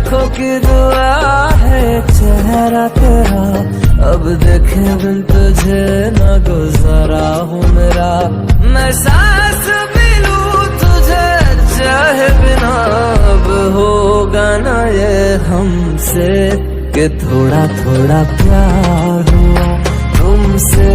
लाखों की दुआ है चेहरा तेरा, अब देखे बिन तुझे न गुजारा हूँ मेरा। मैं सांस भी लूं तुझे चाहे बिना, अब होगा ना ये हमसे कि थोड़ा थोड़ा प्यार हुआ तुमसे।